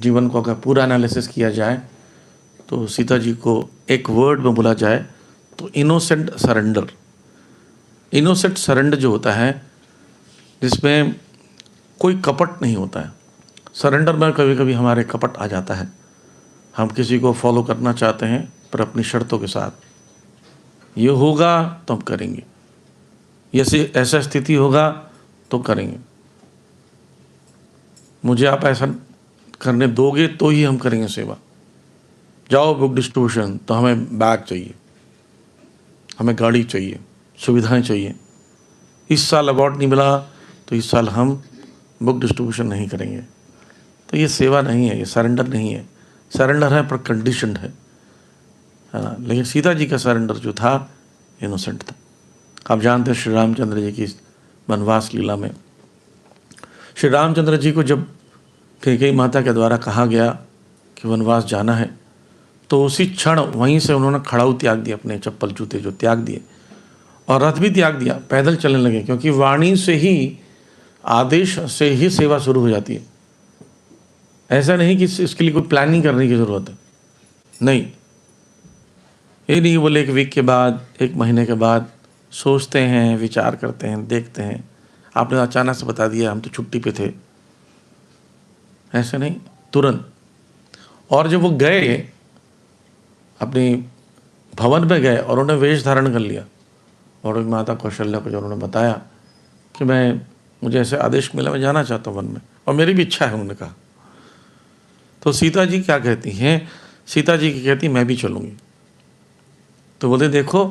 जीवन को अगर पूरा एनालिसिस किया जाए तो सीता जी को एक वर्ड में बोला जाए तो इनोसेंट सरेंडर। इनोसेंट सरेंडर जो होता है जिसमें कोई कपट नहीं होता है। सरेंडर में कभी कभी हमारे कपट आ जाता है, हम किसी को फॉलो करना चाहते हैं पर अपनी शर्तों के साथ, ये होगा तो हम करेंगे, ऐसा स्थिति होगा तो करेंगे, मुझे आप ऐसा करने दोगे तो ही हम करेंगे सेवा। जाओ बुक डिस्ट्रीब्यूशन तो हमें बैग चाहिए, हमें गाड़ी चाहिए, सुविधाएं चाहिए। इस साल अवार्ड नहीं मिला तो इस साल हम बुक डिस्ट्रीब्यूशन नहीं करेंगे। तो ये सेवा नहीं है, ये सरेंडर नहीं है। सरेंडर है पर कंडीशनड है ना। लेकिन सीता जी का सरेंडर जो था इनोसेंट था। आप जानते हैं श्री रामचंद्र जी की वनवास लीला में श्री रामचंद्र जी को जब कैकेयी माता के द्वारा कहा गया कि वनवास जाना है तो उसी क्षण वहीं से उन्होंने खड़ाऊ त्याग दिया, अपने चप्पल जूते जो त्याग दिए, और रथ भी त्याग दिया, पैदल चलने लगे। क्योंकि वाणी से ही, आदेश से ही सेवा शुरू हो जाती है। ऐसा नहीं कि इसके लिए कोई प्लानिंग करने की ज़रूरत है, नहीं। ये नहीं बोले एक वीक के बाद, एक महीने के बाद सोचते हैं, विचार करते हैं, देखते हैं। आपने अचानक से बता दिया हम तो छुट्टी पे थे, ऐसे नहीं, तुरंत। और जब वो गए अपनी भवन में गए और उन्होंने वेश धारण कर लिया और माता कौशल्या को जो उन्होंने बताया कि मुझे ऐसे आदेश मिला, मैं जाना चाहता हूँ वन में और मेरी भी इच्छा है, उन्होंने कहा। तो सीता जी क्या कहती हैं? सीता जी की कहती मैं भी चलूँगी। तो बोले देखो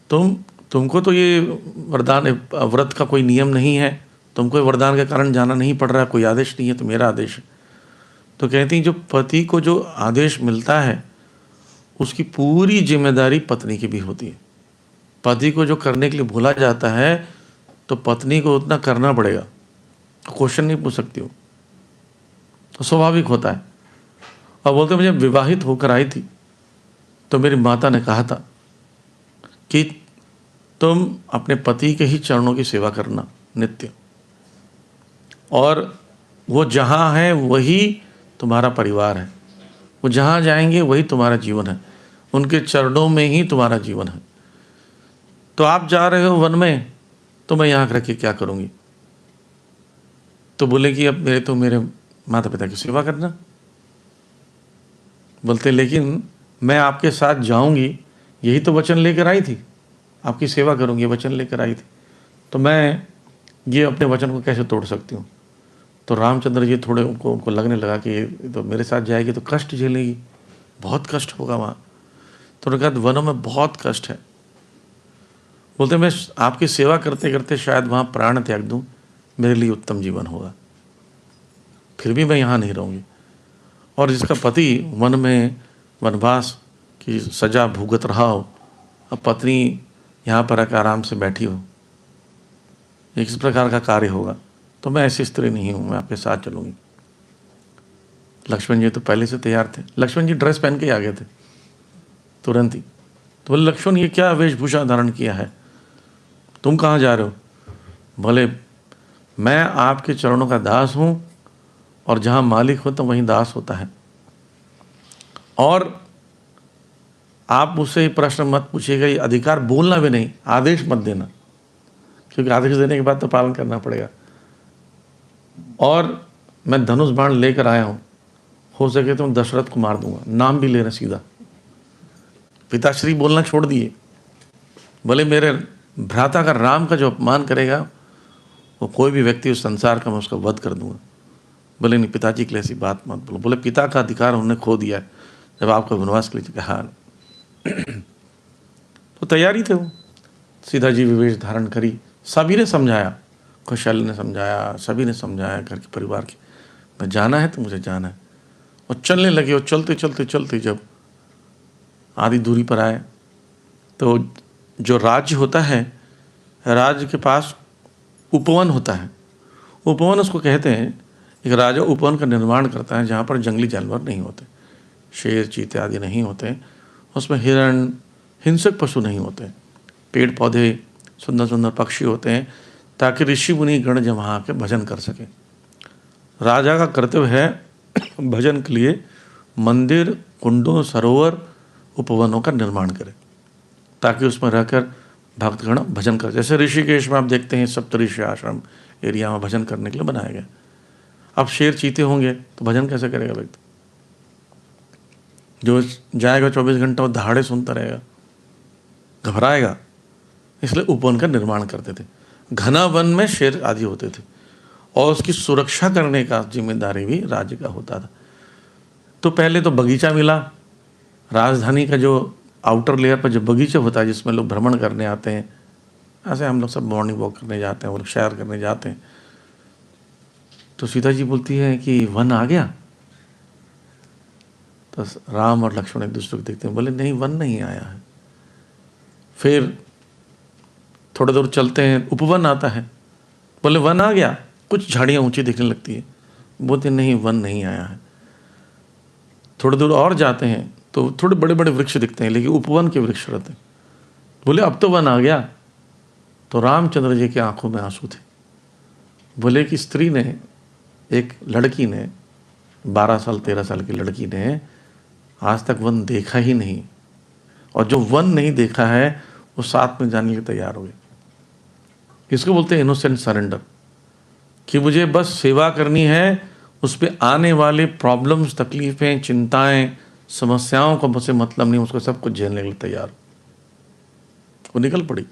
तुमको तो ये वरदान, व्रत का कोई नियम नहीं है, तुमको वरदान के कारण जाना नहीं पड़ रहा है, कोई आदेश नहीं है, तो मेरा आदेश है। तो कहती जो पति को जो आदेश मिलता है उसकी पूरी जिम्मेदारी पत्नी की भी होती है। पति को जो करने के लिए बोला जाता है तो पत्नी को उतना करना पड़ेगा, क्वेश्चन नहीं पूछ सकती हो, तो स्वाभाविक होता है। और बोलते मुझे विवाहित होकर आई थी तो मेरी माता ने कहा था कि तुम अपने पति के ही चरणों की सेवा करना नित्य, और वो जहाँ है वही तुम्हारा परिवार है, वो जहाँ जाएंगे वही तुम्हारा जीवन है, उनके चरणों में ही तुम्हारा जीवन है। तो आप जा रहे हो वन में तो मैं यहाँ रह के क्या करूँगी? तो बोले कि अब मेरे माता पिता की सेवा करना। बोलते लेकिन मैं आपके साथ जाऊँगी, यही तो वचन लेकर आई थी, आपकी सेवा करूँगी, वचन लेकर आई थी, तो मैं ये अपने वचन को कैसे तोड़ सकती हूँ? तो रामचंद्र जी थोड़े उनको लगने लगा कि तो मेरे साथ जाएगी तो कष्ट झेलेगी, बहुत कष्ट होगा वहाँ। तो उन्होंने कहा वनों में बहुत कष्ट है। बोलते मैं आपकी सेवा करते करते शायद वहाँ प्राण त्याग दूँ, मेरे लिए उत्तम जीवन होगा, फिर भी मैं यहाँ नहीं रहूँगी। और जिसका पति वन में वनवास की सजा भुगत रहा हो, अब पत्नी यहाँ पर आकर आराम से बैठी हो, इस प्रकार का कार्य होगा, तो मैं ऐसी स्त्री नहीं हूँ, मैं आपके साथ चलूँगी। लक्ष्मण जी तो पहले से तैयार थे, लक्ष्मण जी ड्रेस पहन के आ गए थे तुरंत ही। तो बोले लक्ष्मण ये क्या वेशभूषा धारण किया है, तुम कहाँ जा रहे हो? बोले मैं आपके चरणों का दास हूँ, और जहाँ मालिक होता वहीं दास होता है। और आप मुझसे प्रश्न मत पूछिएगा, ये अधिकार बोलना भी नहीं, आदेश मत देना, क्योंकि आदेश देने के बाद तो पालन करना पड़ेगा। और मैं धनुष बाण लेकर आया हूँ, हो सके तो मैं दशरथ को मार दूंगा, नाम भी लेना सीधा। पिताश्री बोलना छोड़ दिए, बोले मेरे भ्राता का, राम का जो अपमान करेगा वो कोई भी व्यक्ति उस संसार का, मैं उसका वध कर दूंगा। बोले नहीं पिताजी के लिए ऐसी बात मत बोलो। बोले पिता का अधिकार उन्होंने खो दिया है जब आपको वनवास के लिए कहा। तो तैयारी थे वो, सीता जी विवेश धारण करी, सभी ने समझाया, कौशल्या ने समझाया, सभी ने समझाया घर के परिवार के, मैं जाना है तो मुझे जाना है। और चलने लगे, और चलते चलते चलते जब आधी दूरी पर आए तो जो राज्य होता है, राज्य के पास उपवन होता है, उपवन उसको कहते हैं। एक राजा उपवन का निर्माण करता है जहाँ पर जंगली जानवर नहीं होते, शेर चीते आदि नहीं होते, उसमें हिरण हिंसक पशु नहीं होते, पेड़ पौधे सुंदर सुंदर पक्षी होते हैं, ताकि ऋषि मुनि गण जब वहाँ आके भजन कर सके। राजा का कर्तव्य है भजन के लिए मंदिर, कुंडों, सरोवर, उपवनों का निर्माण करें, ताकि उसमें रहकर भक्तगण भजन कर। जैसे ऋषिकेश में आप देखते हैं सप्तऋषि आश्रम एरिया में भजन करने के लिए बनाया गया। अब शेर चीते होंगे तो भजन कैसे करेगा व्यक्ति? जो जाएगा 24 घंटा वो दहाड़े सुनता रहेगा, घबराएगा। इसलिए उपवन का निर्माण करते थे। घना वन में शेर आदि होते थे और उसकी सुरक्षा करने का जिम्मेदारी भी राज्य का होता था। तो पहले तो बगीचा मिला, राजधानी का जो आउटर लेयर पर जो बगीचा होता है जिसमें लोग भ्रमण करने आते हैं, ऐसे हम लोग सब मॉर्निंग वॉक करने जाते हैं, वो लोग सैर करने जाते हैं। तो सीता जी बोलती है कि वन आ गया। तो राम और लक्ष्मण एक दूसरे को देखते हैं, बोले नहीं वन नहीं आया है। फिर थोड़ी दूर चलते हैं, उपवन आता है, बोले वन आ गया। कुछ झाड़ियाँ ऊंची दिखने लगती है, बोलते नहीं वन नहीं आया है। थोड़ी दूर और जाते हैं तो थोड़े बड़े बड़े वृक्ष दिखते हैं, लेकिन उपवन के वृक्ष रहते हैं। बोले अब तो वन आ गया। तो रामचंद्र जी की आंखों में आंसू थे। बोले कि स्त्री ने, एक लड़की ने, 12 साल 13 साल की लड़की ने आज तक वन देखा ही नहीं, और जो वन नहीं देखा है वो साथ में जाने के लिए तैयार हो गए। इसको बोलते हैं इनोसेंट सरेंडर, कि मुझे बस सेवा करनी है, उस पर आने वाले प्रॉब्लम्स, तकलीफें, चिंताएं, समस्याओं को मुझसे मतलब नहीं, उसको सब कुछ झेलने के लिए तैयार। वो निकल पड़ी।